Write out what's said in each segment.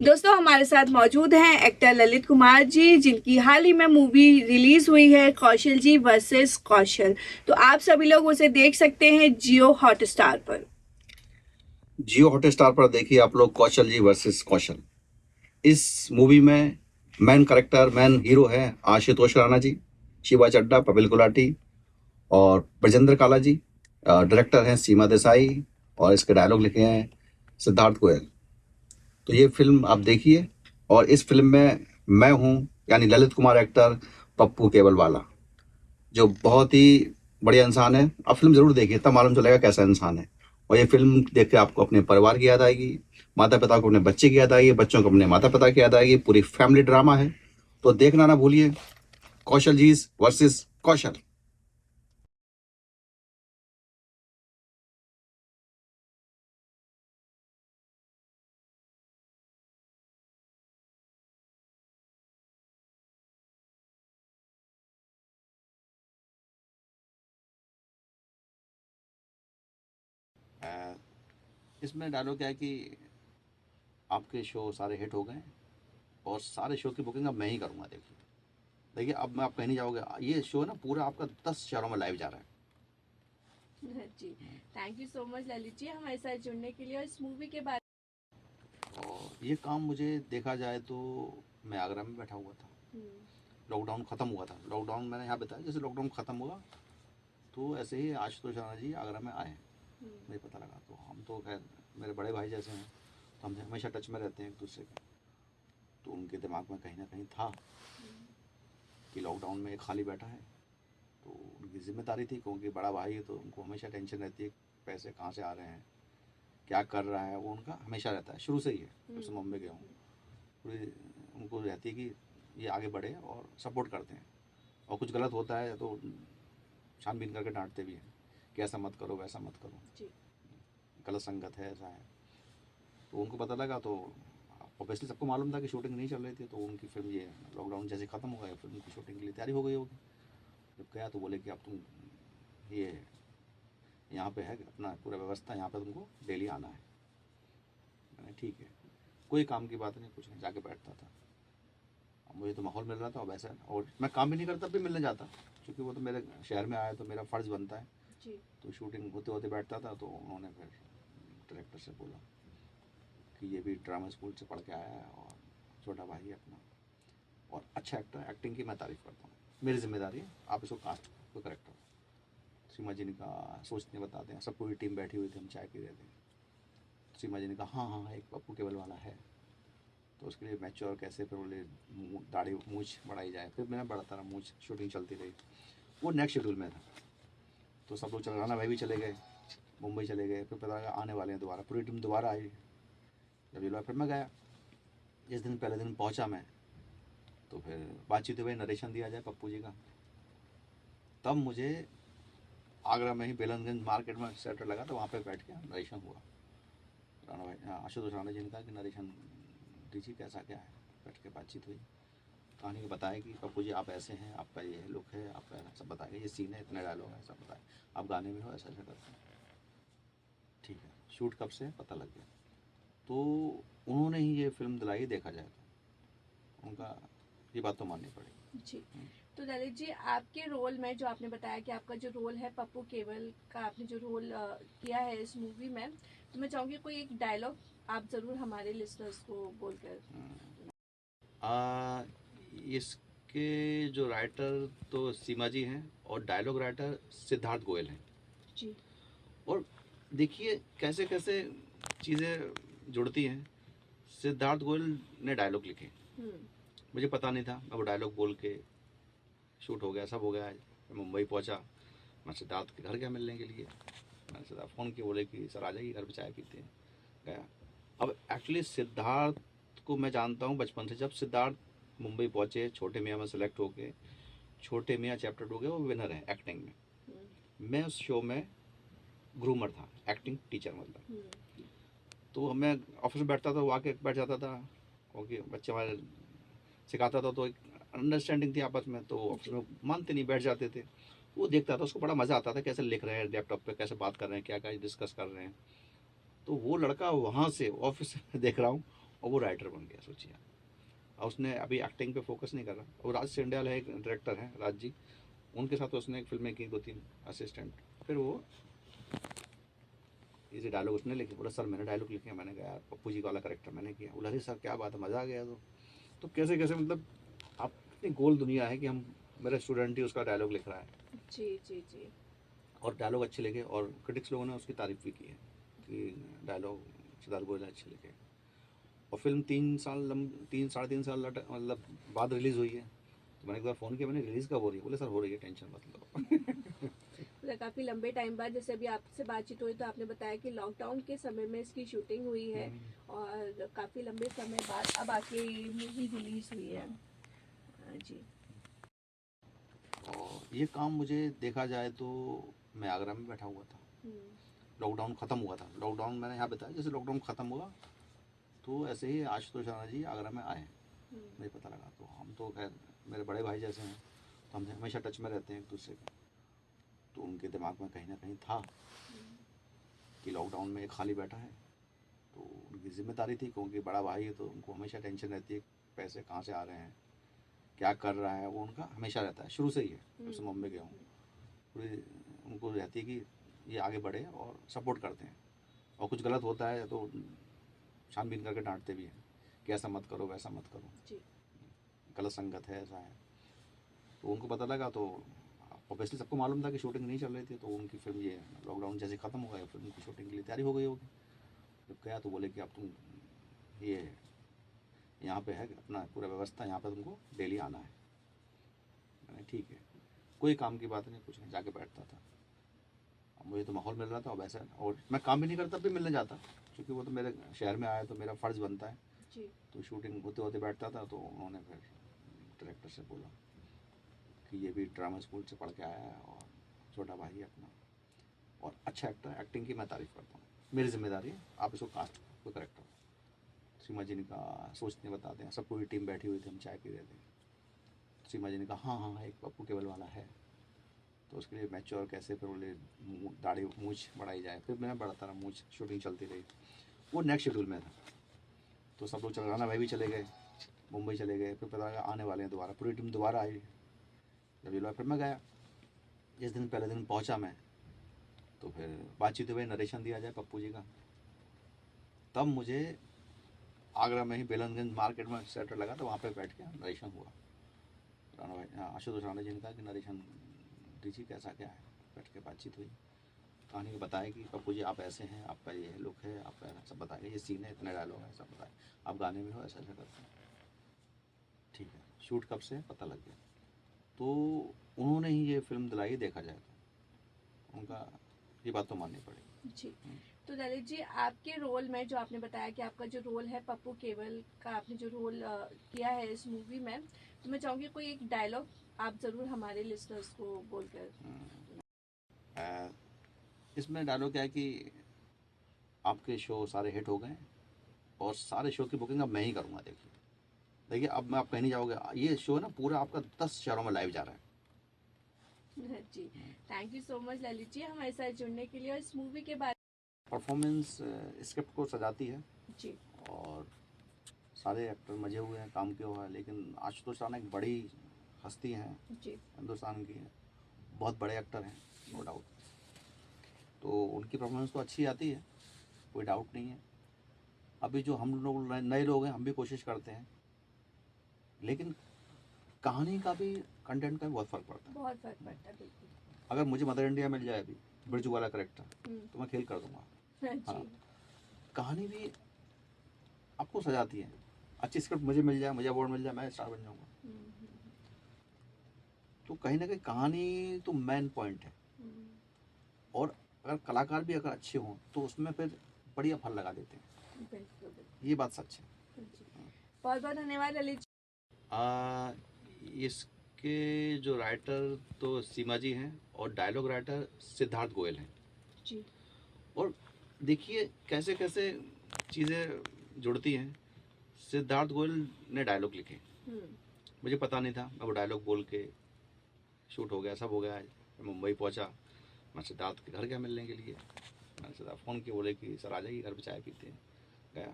दोस्तों हमारे साथ मौजूद हैं एक्टर ललित कुमार जी, जिनकी हाल ही में मूवी रिलीज हुई है कौशल जी वर्सेस कौशल। तो आप सभी लोग उसे देख सकते हैं जियो हॉटस्टार पर। जियो हॉटस्टार पर देखिए आप लोग कौशल जी वर्सेस कौशल। इस मूवी में मैन हीरो है आशुतोष राणा जी, शिवा चड्डा, पवेल गुलाटी और ब्रजेंद्र काला जी। डायरेक्टर हैं सीमा देसाई और इसके डायलॉग लिखे हैं सिद्धार्थ गोयल। तो ये फिल्म आप देखिए। और इस फिल्म में मैं हूँ यानी ललित कुमार एक्टर पप्पू केवलवाला, जो बहुत ही बढ़िया इंसान है। आप फिल्म जरूर देखिए, तब मालूम चलेगा कैसा इंसान है। और ये फिल्म देख के आपको अपने परिवार की याद आएगी, माता पिता को अपने बच्चे की याद आएगी, बच्चों को अपने माता पिता की याद आएगी। पूरी फैमिली ड्रामा है, तो देखना ना भूलिए कौशल जी वर्सेस कौशल। इसमें डायलॉग क्या है कि आपके शो सारे हिट हो गए और सारे शो की बुकिंग अब मैं ही करूंगा। देखिए देखिए, अब मैं आप कहीं नहीं जाओगे, ये शो ना पूरा आपका 10 शहरों में लाइव जा रहा है। जी, thank you so much Lalit ji हमारे साथ जुड़ने के लिए और इस मूवी के बारे और ये काम मुझे देखा जाए तो मैं आगरा में बैठा हुआ था, लॉकडाउन ख़त्म हुआ था। लॉकडाउन मैंने यहाँ बताया, जैसे लॉकडाउन ख़त्म हुआ तो ऐसे ही आशुतोष राणा जी आगरा में आए, मुझे पता लगा। तो हम तो खैर मेरे बड़े भाई जैसे हैं, तो हम हमेशा टच में रहते हैं एक दूसरे के। तो उनके दिमाग में कहीं ना कहीं था कि लॉकडाउन में एक खाली बैठा है, तो उनकी जिम्मेदारी थी, क्योंकि बड़ा भाई है तो उनको हमेशा टेंशन रहती है पैसे कहाँ से आ रहे हैं, क्या कर रहा है। वो उनका हमेशा रहता है, शुरू से ही है, जब से मुंबई गया हूँ। पूरी उनको रहती है कि ये आगे बढ़े और सपोर्ट करते हैं। और कुछ गलत होता है तो छानबीन करके डांटते भी हैं कि ऐसा मत करो वैसा मत करो, गलत संगत है, ऐसा है। तो उनको पता लगा, तो ऑब्वियसली सबको मालूम था कि शूटिंग नहीं चल रही थी, तो उनकी फिल्म ये लॉकडाउन जैसे ख़त्म हो गया, फिल्म की शूटिंग के लिए तैयारी हो गई होगी। जब गया तो बोले कि अब तुम ये यहाँ पे है अपना पूरा व्यवस्था, यहाँ पे तुमको डेली आना है। मैंने ठीक है, कोई काम की बात नहीं, कुछ नहीं, जाके बैठता था। अब मुझे तो माहौल मिल रहा था, और वैसा, और मैं काम भी नहीं करता भी मिलने जाता, क्योंकि वो तो मेरे शहर में आया तो मेरा फ़र्ज़ बनता है जी। तो शूटिंग होते होते बैठता था। तो उन्होंने फिर डायरेक्टर से बोला कि ये भी ड्रामा स्कूल से पढ़ के आया है और छोटा भाई है अपना, और अच्छा एक्टर है, एक्टिंग की मैं तारीफ़ करता हूँ, मेरी जिम्मेदारी है, आप इसको कास्ट को करेक्ट करो। सीमा जी ने कहा सोचते बताते हैं, सब पूरी टीम बैठी हुई थी, हम चाय पी रहे थे। सीमा जी ने कहा हाँ हाँ एक पप्पू केवल वाला है, तो उसके लिए मैच्योर कैसे, फिर बोले दाढ़ी मूछ बढ़ाई जाए। फिर मैंने बढ़ाता रहा मूछ, शूटिंग चलती रही। वो नेक्स्ट शेड्यूल में था, तो सब लोग चल, राणा भाई भी चले गए, मुंबई चले गए। फिर पता लगा आने वाले हैं दोबारा, पूरी टीम दोबारा आई। जब ये फिर मैं गया, जिस दिन पहले दिन पहुंचा मैं, तो फिर बातचीत हुई, नरेशन दिया जाए पप्पू जी का। तब मुझे आगरा में ही बेलनगंज मार्केट में सेंटर लगा, तो वहाँ पे बैठ के नरेशन हुआ। राणा भाई आशुतोष राणा जी ने कहा कि नरेशन दीजिए, कैसा क्या है। बैठ के बातचीत हुई, कहानी को बताया कि पप्पू जी आप ऐसे हैं, आपका ये लुक है, आपका सब बताया, ये सीन है, इतने डायलॉग है, सब बताया, आप गाने में हो, ऐसा ऐसा करते हैं। ठीक है, शूट कब से पता लग गया। तो उन्होंने ही ये फिल्म दिलाई, देखा जाए तो उनका ये बात तो माननी पड़ेगी जी। तो ललित जी आपके रोल में, जो आपने बताया कि आपका जो रोल है पप्पू केवल का, आपने जो रोल किया है इस मूवी में, तो मैं चाहूँगी कोई एक डायलॉग आप ज़रूर हमारे लिसनर्स को बोलकर। इसके जो राइटर तो सीमा जी हैं, और डायलॉग राइटर सिद्धार्थ गोयल हैं जी। और देखिए कैसे कैसे चीज़ें जुड़ती हैं। सिद्धार्थ गोयल ने डायलॉग लिखे, मुझे पता नहीं था, मैं वो डायलॉग बोल के शूट हो गया, सब हो गया। मैं मुंबई पहुंचा, मैं सिद्धार्थ के घर गया मिलने के लिए। मैंने सिद्धार्थ फ़ोन किया, बोले कि सर आ जाइए घर पे चाय पीते हैं। गया। अब एक्चुअली सिद्धार्थ को मैं जानता हूँ बचपन से। जब सिद्धार्थ मुंबई पहुँचे, छोटे मियाँ में सेलेक्ट होके, छोटे मियाँ चैप्टर 2 के वो विनर हैं एक्टिंग में। मैं उस शो में ग्रूमर था, एक्टिंग टीचर मतलब। तो मैं ऑफिस में बैठता था, वो आके बैठ जाता था, क्योंकि बच्चे हमारे सिखाता था, तो एक अंडरस्टैंडिंग थी आपस में, तो ऑफिस में मानते नहीं, बैठ जाते थे। वो देखता था, उसको बड़ा मज़ा आता था कैसे लिख रहे हैं लैपटॉप पे, कैसे बात कर रहे हैं, क्या क्या डिस्कस कर रहे हैं। तो वो लड़का वहाँ से ऑफिस में देख रहा हूँ, और वो राइटर बन गया, सोचिए। और उसने अभी एक्टिंग पे फोकस नहीं कर रहा। और राज सेंडियाल है, एक डायरेक्टर हैं राज जी, उनके साथ उसने एक फिल्में की 2-3 असिस्टेंट। फिर वो इसे डायलॉग उसने लिखे, बोला सर मैंने डायलॉग लिखे हैं। मैंने कहा यार पप्पू जी का वाला करेक्टर मैंने किया। बोला अरे सर क्या बात है, मज़ा आ गया। तो कैसे कैसे मतलब आप इतनी गोल दुनिया है कि हम, मेरा स्टूडेंट ही उसका डायलॉग लिख रहा है। जी जी जी। और डायलॉग अच्छे लिखे, और क्रिटिक्स लोगों ने उसकी तारीफ भी की है कि डायलॉग सिद्धार्थ गोयल ने अच्छे लिखे। और फिल्म 3 साढ़े 3 साल मतलब बाद रिलीज़ हुई है। तो मैंने एक बार फ़ोन किया, मैंने रिलीज़ कब हो रही है? बोले सर हो रही है, टेंशन मत लो। मतलब काफ़ी लंबे टाइम बाद जैसे अभी आपसे बातचीत हुई तो आपने बताया कि लॉकडाउन के समय में इसकी शूटिंग हुई है और काफ़ी लंबे समय बाद अब आके मूवी रिलीज हुई है। जी। और ये काम मुझे देखा जाए तो मैं आगरा में बैठा हुआ था, लॉकडाउन ख़त्म हुआ था। लॉकडाउन मैंने यहाँ बताया, जैसे लॉकडाउन ख़त्म हुआ तो ऐसे ही आशुतोष राणा जी आगरा में आए, मुझे पता लगा। तो हम तो खैर मेरे बड़े भाई जैसे हैं, तो हम हमेशा टच में रहते हैं एक दूसरे के। तो उनके दिमाग में कहीं ना कहीं था कि लॉकडाउन में एक खाली बैठा है, तो उनकी जिम्मेदारी थी, क्योंकि बड़ा भाई है तो उनको हमेशा टेंशन रहती है पैसे कहाँ से आ रहे हैं, क्या कर रहा है, वो उनका हमेशा रहता है, शुरू से ही है। जब से मुंबई गया हूँ पूरी उनको रहती है कि ये आगे बढ़े, और सपोर्ट करते हैं। और कुछ गलत होता है तो छानबीन करके डांटते भी हैं कि ऐसा मत करो वैसा मत करो, जी। गलत संगत है, ऐसा है। तो उनको पता लगा, तो ऑब्वियसली सबको मालूम था कि शूटिंग नहीं चल रही थी। तो उनकी फिल्म ये लॉकडाउन जैसे ख़त्म हो गया, फिल्म की शूटिंग के लिए तैयारी हो गई होगी। जब गया तो बोले कि अब तुम ये यहाँ पे है अपना पूरा व्यवस्था, यहाँ पे तुमको डेली आना है। मैंने ठीक है, कोई काम की बात नहीं, कुछ नहीं, जाके बैठता था। अब मुझे तो माहौल मिल रहा था, और वैसा, और मैं काम भी नहीं करता भी मिलने जाता, क्योंकि वो तो मेरे शहर में आया तो मेरा फ़र्ज़ बनता है। जी। तो शूटिंग होते होते बैठता था। तो उन्होंने फिर डायरेक्टर से बोला कि ये भी ड्रामा स्कूल से पढ़ के आया है, और छोटा भाई है अपना, और अच्छा एक्टर है, एक्टिंग की मैं तारीफ़ करता हूँ, मेरी जिम्मेदारी है, आप इसको कास्ट कोई करेक्टर। सीमा जी ने कहा सोचते बताते हैं, सब पूरी टीम बैठी हुई थी, हम चाय पी रहे थे। सीमा जी ने कहा हाँ हाँ एक पप्पू केवल वाला है, तो उसके लिए मैच्योर कैसे, फिर बोले दाढ़ी मूछ बढ़ाई जाए। फिर मैंने बढ़ाता रहा मूछ, शूटिंग चलती रही। वो नेक्स्ट शेड्यूल में था। तो सब लोग चल, राना भाई भी चले गए, मुंबई चले गए। फिर पता लगा आने वाले हैं दोबारा, पूरी टीम दोबारा आई। जब ये लोग, फिर मैं गया, जिस दिन पहले दिन पहुंचा मैं, तो फिर बातचीत हुई, नरेशन दिया जाए पप्पू जी का। तब मुझे आगरा में ही बेलनगंज मार्केट में सेटर लगा, तो वहाँ पे बैठ के नरेशन हुआ। राणा भाई, आशुतोष राणा जी ने कहा कि नरेशन दीजिए, कैसा क्या है। बैठ के बातचीत हुई, कहानी को बताया कि पप्पू जी आप ऐसे हैं, आपका ये लुक है, आपका सब बताया, ये सीन है, इतने डायलॉग है, सब बताया, आप गाने में हो, ऐसा ऐसा करते हैं। ठीक है, शूट कब से है पता लग गया। तो उन्होंने ही ये फिल्म दिलाई, देखा जाए तो उनका ये बात तो माननी पड़ेगी। जी। तो ललित जी आपके रोल में जो आपने बताया कि आपका जो रोल है पप्पू केवल का, आपने जो रोल किया है इस मूवी में, तो मैं चाहूँगी कोई एक डायलॉग आप ज़रूर हमारे लिसनर्स को बोलकर। इसमें डायलॉग क्या है कि आपके शो सारे हिट हो गए, और सारे शो की बुकिंग अब मैं ही करूँगा। देखिए देखिए, अब मैं आप कहीं नहीं जाओगे, ये शो ना पूरा आपका 10 शहरों में लाइव जा रहा है। जी। Thank you so much Lalit ji हमारे साथ जुड़ने के लिए और इस मूवी के बारे परफॉर्मेंस स्क्रिप्ट को सजाती है, जी। और सारे एक्टर मजे हुए हैं, काम किया हुआ है। लेकिन आशुतोष राणा एक बड़ी हस्ती हैं जी। हिंदुस्तान की, बहुत बड़े एक्टर हैं, नो डाउट। तो उनकी परफॉर्मेंस तो अच्छी आती है, कोई डाउट नहीं है। अभी जो हम लोग नए लोग हैं, हम भी कोशिश करते हैं, लेकिन कहानी का भी, कंटेंट का भी बहुत फ़र्क पड़ता है। बहुत फर्क पड़ता है बिल्कुल। अगर मुझे मदर इंडिया मिल जाए अभी बिरजू वाला करेक्टर, तो मैं खेल कर दूंगा। हाँ, जी। कहानी भी आपको सजाती है। अच्छी स्क्रिप्ट मुझे मिल जाए, मुझे अवार्ड मिल जाए, मैं स्टार बन जाऊंगा। तो कहीं ना कहीं कहानी तो मेन पॉइंट है, और अगर कलाकार भी अगर अच्छे हों तो उसमें फिर बढ़िया फल लगा देते हैं। बिल्कुल बिल्कुल। ये बात सच है। बहुत बहुत धन्यवाद ललित जी। इसके जो राइटर तो सीमा जी हैं, और डायलॉग राइटर सिद्धार्थ गोयल हैं। जी। और देखिए कैसे कैसे चीज़ें जुड़ती हैं। सिद्धार्थ गोयल ने डायलॉग लिखे, मुझे पता नहीं था, मैं वो डायलॉग बोल के शूट हो गया, सब हो गया। मैं मुंबई पहुंचा, मैं सिद्धार्थ के घर गया मिलने के लिए। मैंने सिद्धार्थ फ़ोन किया, बोले कि सर आ जाइए घर पे चाय पीते हैं। गया,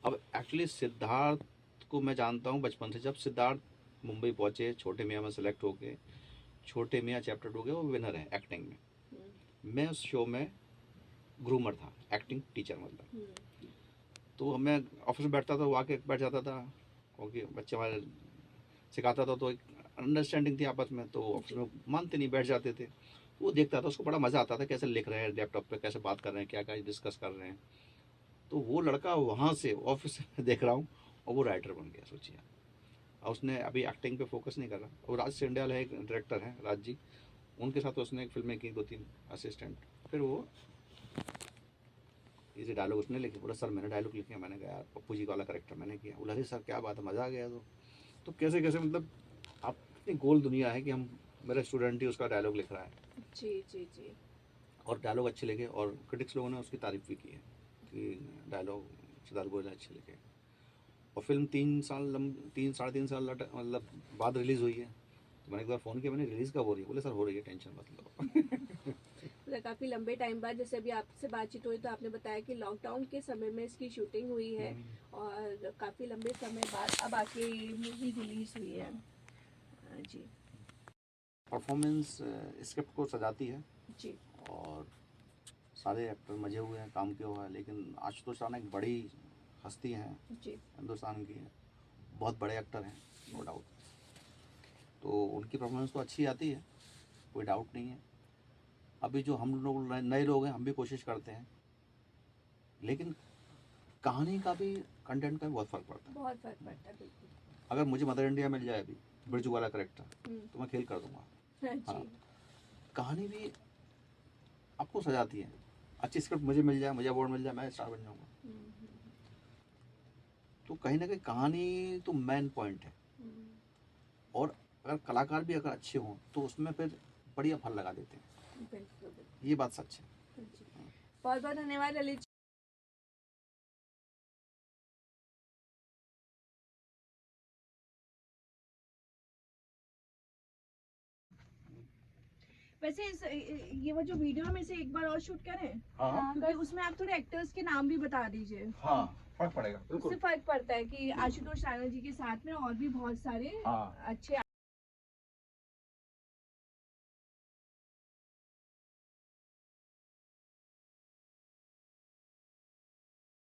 अब एक्चुअली सिद्धार्थ को मैं जानता हूँ बचपन से। जब सिद्धार्थ मुंबई पहुंचे, छोटे मियाँ में सेलेक्ट होके, छोटे मियाँ चैप्टर 2 के वो विनर है एक्टिंग में। मैं उस शो में ग्रूमर था, एक्टिंग टीचर मतलब। तो मैं ऑफिस में बैठता था, वो आके बैठ जाता था, क्योंकि बच्चे हमारे सिखाता था, तो एक अंडरस्टैंडिंग थी आपस में, तो ऑफिस में मानते नहीं, बैठ जाते थे। वो देखता था, उसको बड़ा मज़ा आता था कैसे लिख रहे हैं लैपटॉप पे, कैसे बात कर रहे हैं, क्या क्या डिस्कस कर रहे हैं। तो वो लड़का वहाँ से ऑफिस से देख रहा हूँ और वो राइटर बन गया, सोचिए। और उसने अभी एक्टिंग पे फोकस नहीं कर रहा। वो राज सेंडियाल है, एक डायरेक्टर हैं राज जी, उनके साथ उसने एक फिल्में की, 2-3 असिस्टेंट। फिर वो इसे डायलॉग उसने लिखे, बोला सर मैंने डायलॉग लिखे। मैंने कहा यार पप्पू जी वाला करेक्टर मैंने किया। बोला अरे सर क्या बात है, मज़ा आ गया। तो कैसे कैसे मतलब आप इतनी गोल दुनिया है कि हम, मेरा स्टूडेंट ही उसका डायलॉग लिख रहा है। जी जी जी। और डायलॉग अच्छे लिखे, और क्रिटिक्स लोगों ने उसकी तारीफ भी की है कि डायलॉग सिद्धार्थ गोयल ने अच्छे लिखे। और फिल्म 3 साढ़े 3 साल मतलब बाद रिलीज़ हुई है। तो मैंने एक बार फ़ोन किया, मैंने रिलीज़ कब हो रही है? बोले सर हो रही है, टेंशन मत लो। मतलब काफ़ी लंबे टाइम बाद जैसे अभी आपसे बातचीत हुई तो आपने बताया कि लॉकडाउन के समय में इसकी शूटिंग हुई है और काफ़ी लंबे समय बाद अब आके मूवी रिलीज हुई है। जी परफॉर्मेंस स्क्रिप्ट को सजाती है, जी और सारे एक्टर मजे हुए हैं, काम किया हुआ है। लेकिन आशुतोष राणा एक बड़ी हस्ती हैं जी। हिंदुस्तान की, बहुत बड़े एक्टर हैं, नो डाउट। तो उनकी परफॉर्मेंस तो अच्छी आती है, कोई डाउट नहीं है। अभी जो हम लोग नए लोग हैं, हम भी कोशिश करते हैं, लेकिन कहानी का भी, कंटेंट का भी बहुत फ़र्क पड़ता है। बहुत फर्क पड़ता है बिल्कुल। अगर मुझे मदर इंडिया मिल जाए अभी बिरजू वाला करेक्टर, तो मैं खेल कर दूंगा। हाँ, जी कहानी भी आपको सजाती है। अच्छी स्क्रिप्ट मुझे मिल जाए, मुझे अवार्ड मिल जाए, मैं स्टार बन जाऊंगा। तो कहीं ना कहीं कहानी तो मेन पॉइंट है। और अगर कलाकार भी अगर अच्छे हों तो उसमें फिर बढ़िया फल लगा देते हैं। बिल्कुल बिल्कुल। ये बात सच है। बहुत बहुत धन्यवाद ललित जी। वैसे ये वो जो वीडियो हम इसे एक बार और शूट करें। हाँ, क्योंकि उसमें आप थोड़े एक्टर्स के नाम भी बता दीजिए। हाँ, फर्क पड़ेगा उससे फर्क पड़ता है कि आशुतोष राणा जी के साथ में और भी बहुत सारे हाँ। अच्छे